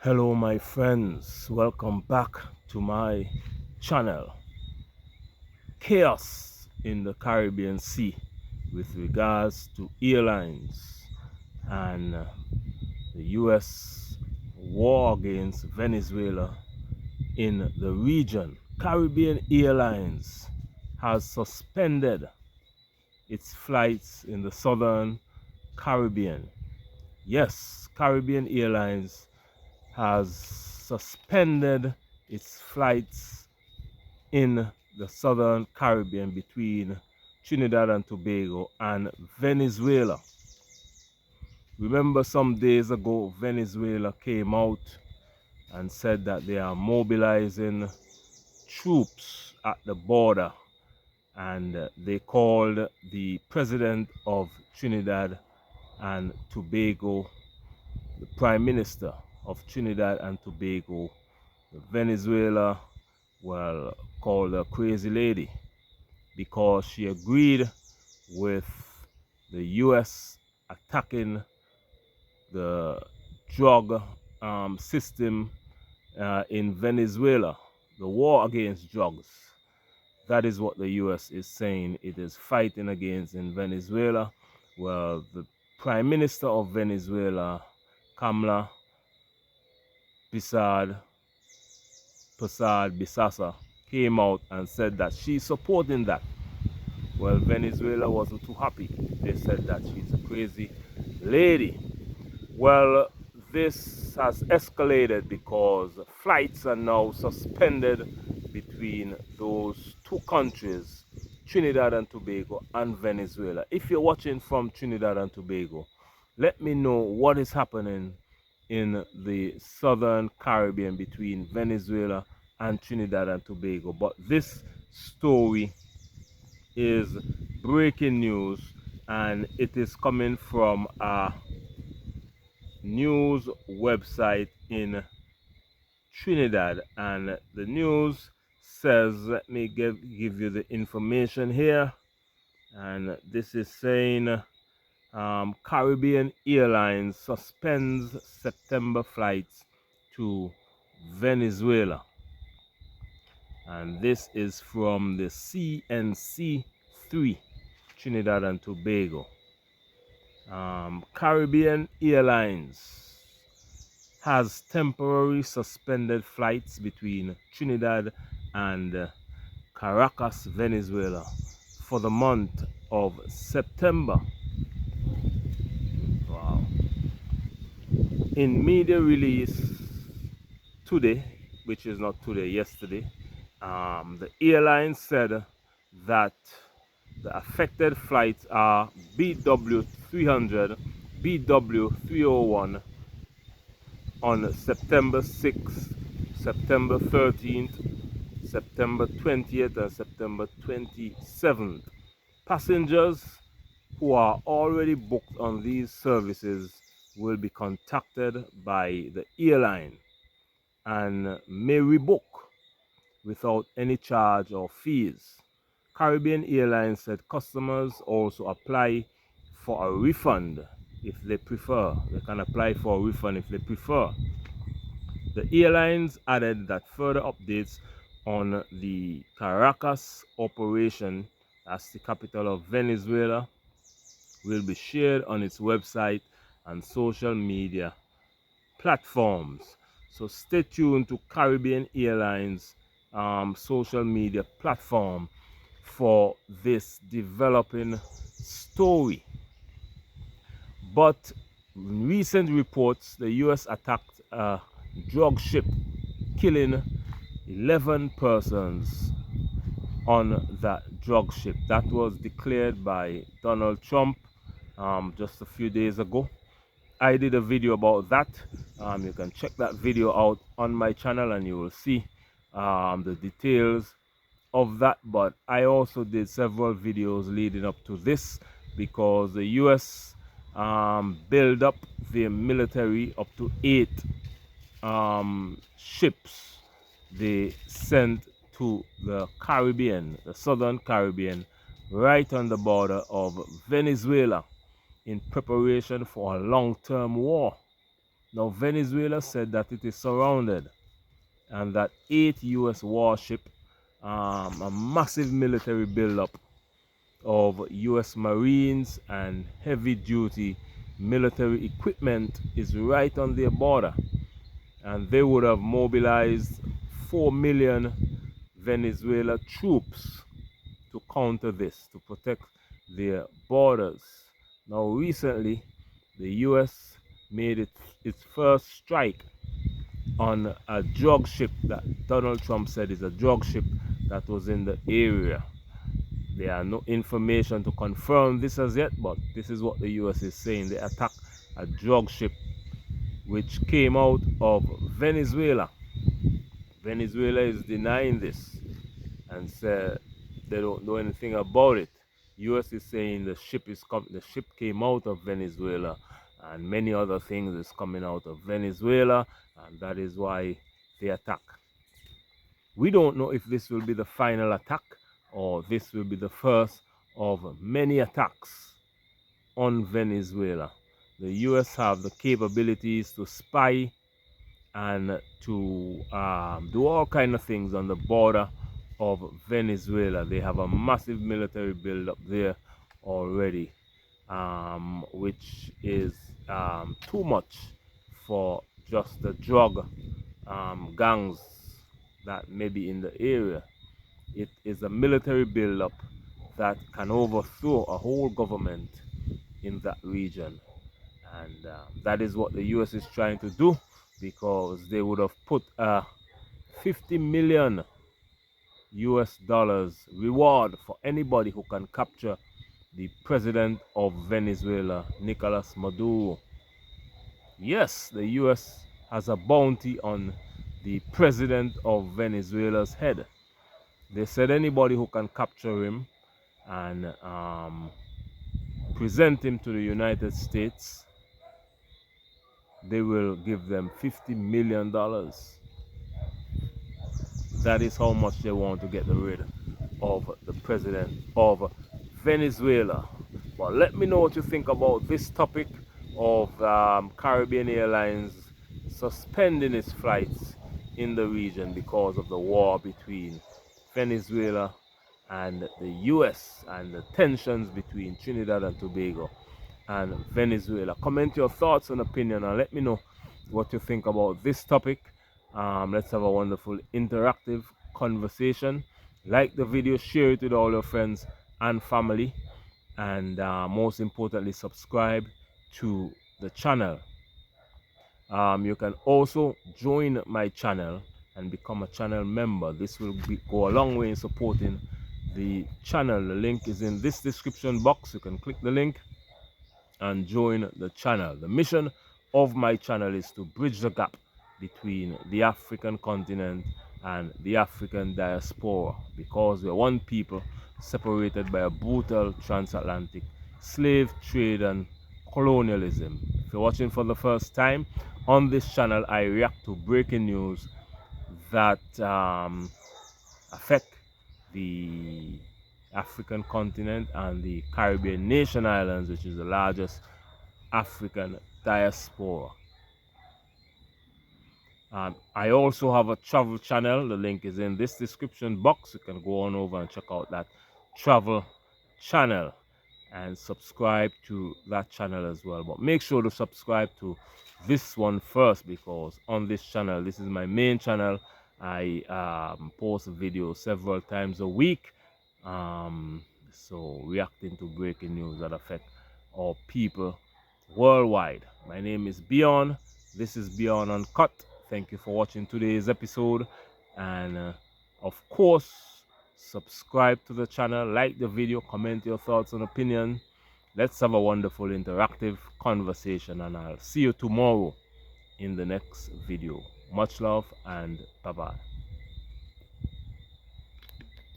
Hello my friends, welcome back to my channel. Chaos in the Caribbean Sea with regards to airlines and the US war against Venezuela in the region. Caribbean Airlines has suspended its flights in the southern Caribbean. Yes, Caribbean Airlines has suspended its flights in the southern Caribbean between Trinidad and Tobago and Venezuela. Remember, some days ago Venezuela came out and said that they are mobilizing troops at the border, and they called the president of Trinidad and Tobago, the prime minister of Trinidad and Tobago, Venezuela, well, called a crazy lady because she agreed with the US attacking the drug system in Venezuela, the war against drugs. That is what the US is saying it is fighting against in Venezuela. Well, the Prime Minister of Venezuela, Kamala Bisasa, came out and said that she's supporting that. Well, Venezuela wasn't too happy. They said that she's a crazy lady. Well, this has escalated because flights are now suspended between those two countries, Trinidad and Tobago and Venezuela. If you're watching from Trinidad and Tobago, let me know what is happening in the southern Caribbean between Venezuela and Trinidad and Tobago. But this story is breaking news, and it is coming from a news website in Trinidad, and the news says, let me give you the information here, and this is saying Caribbean Airlines suspends September flights to Venezuela. And this is from the CNC3, Trinidad and Tobago. Caribbean Airlines has temporarily suspended flights between Trinidad and Caracas, Venezuela for the month of September. Wow. In media release today, which is not today, yesterday, the airline said that the affected flights are BW300, BW301 on September 6th, September 13th, September 20th, and September 27th. Passengers who are already booked on these services will be contacted by the airline and may rebook without any charge or fees. Caribbean Airlines said customers also apply for a refund if they prefer. They can apply for a refund if they prefer. The airlines added that further updates on the Caracas operation, that's the capital of Venezuela, will be shared on its website and social media platforms. So stay tuned to Caribbean Airlines social media platform for this developing story. But in recent reports, the US attacked a drug ship, killing 11 persons on that drug ship. That was declared by Donald Trump just a few days ago. I did a video about that. You can check that video out on my channel and you will see the details of that. But I also did several videos leading up to this because the US build up their military up to 8 ships they sent to the Caribbean, the southern Caribbean, right on the border of Venezuela in preparation for a long-term war. Now, Venezuela said that it is surrounded and that 8 U.S. warships, a massive military buildup of U.S. Marines and heavy-duty military equipment is right on their border, and they would have mobilized 4 million Venezuela troops to counter this, to protect their borders. Now, recently, the U.S. made its first strike on a drug ship that Donald Trump said is a drug ship that was in the area. There are no information to confirm this as yet, but this is what the US is saying. They attacked a drug ship which came out of Venezuela. Venezuela is denying this and said they don't know anything about it. US is saying the ship came out of Venezuela, and many other things is coming out of Venezuela, and that is why they attack. We don't know if this will be the final attack or this will be the first of many attacks on Venezuela. The US have the capabilities to spy and to do all kinds of things on the border of Venezuela. They have a massive military build-up there already, which is too much for just the drug gangs that may be in the area. It is a military build-up that can overthrow a whole government in that region, and that is what the US is trying to do, because they would have put a 50 million US dollars reward for anybody who can capture the president of Venezuela, Nicolas Maduro. Yes, the US has a bounty on the president of Venezuela's head. They said anybody who can capture him and present him to the United States, they will give them $50 million. That is how much they want to get rid of the president of Venezuela. But let me know what you think about this topic of Caribbean Airlines suspending its flights in the region because of the war between Venezuela and the US and the tensions between Trinidad and Tobago and Venezuela. Comment your thoughts and opinion and let me know what you think about this topic. Let's have a wonderful interactive conversation. Like the video, share it with all your friends and family, and most importantly, subscribe to the channel. You can also join my channel and become a channel member. This will go a long way in supporting the channel. The link is in this description box. You can click the link and join the channel. The mission of my channel is to bridge the gap between the African continent and the African diaspora, because we're one people separated by a brutal transatlantic slave trade and colonialism. If you're watching for the first time, on this channel I react to breaking news that affect the African continent and the Caribbean nation islands, which is the largest African diaspora. I also have a travel channel. The link is in this description box. You can go on over and check out that travel channel and subscribe to that channel as well. But make sure to subscribe to this one first, because on this channel, this is my main channel. I post videos several times a week. So reacting to breaking news that affect our people worldwide. My name is Beyond. This is Beyond Uncut. Thank you for watching today's episode, and of course, subscribe to the channel, like the video, comment your thoughts and opinion. Let's have a wonderful interactive conversation, and I'll see you tomorrow in the next video. Much love and bye-bye.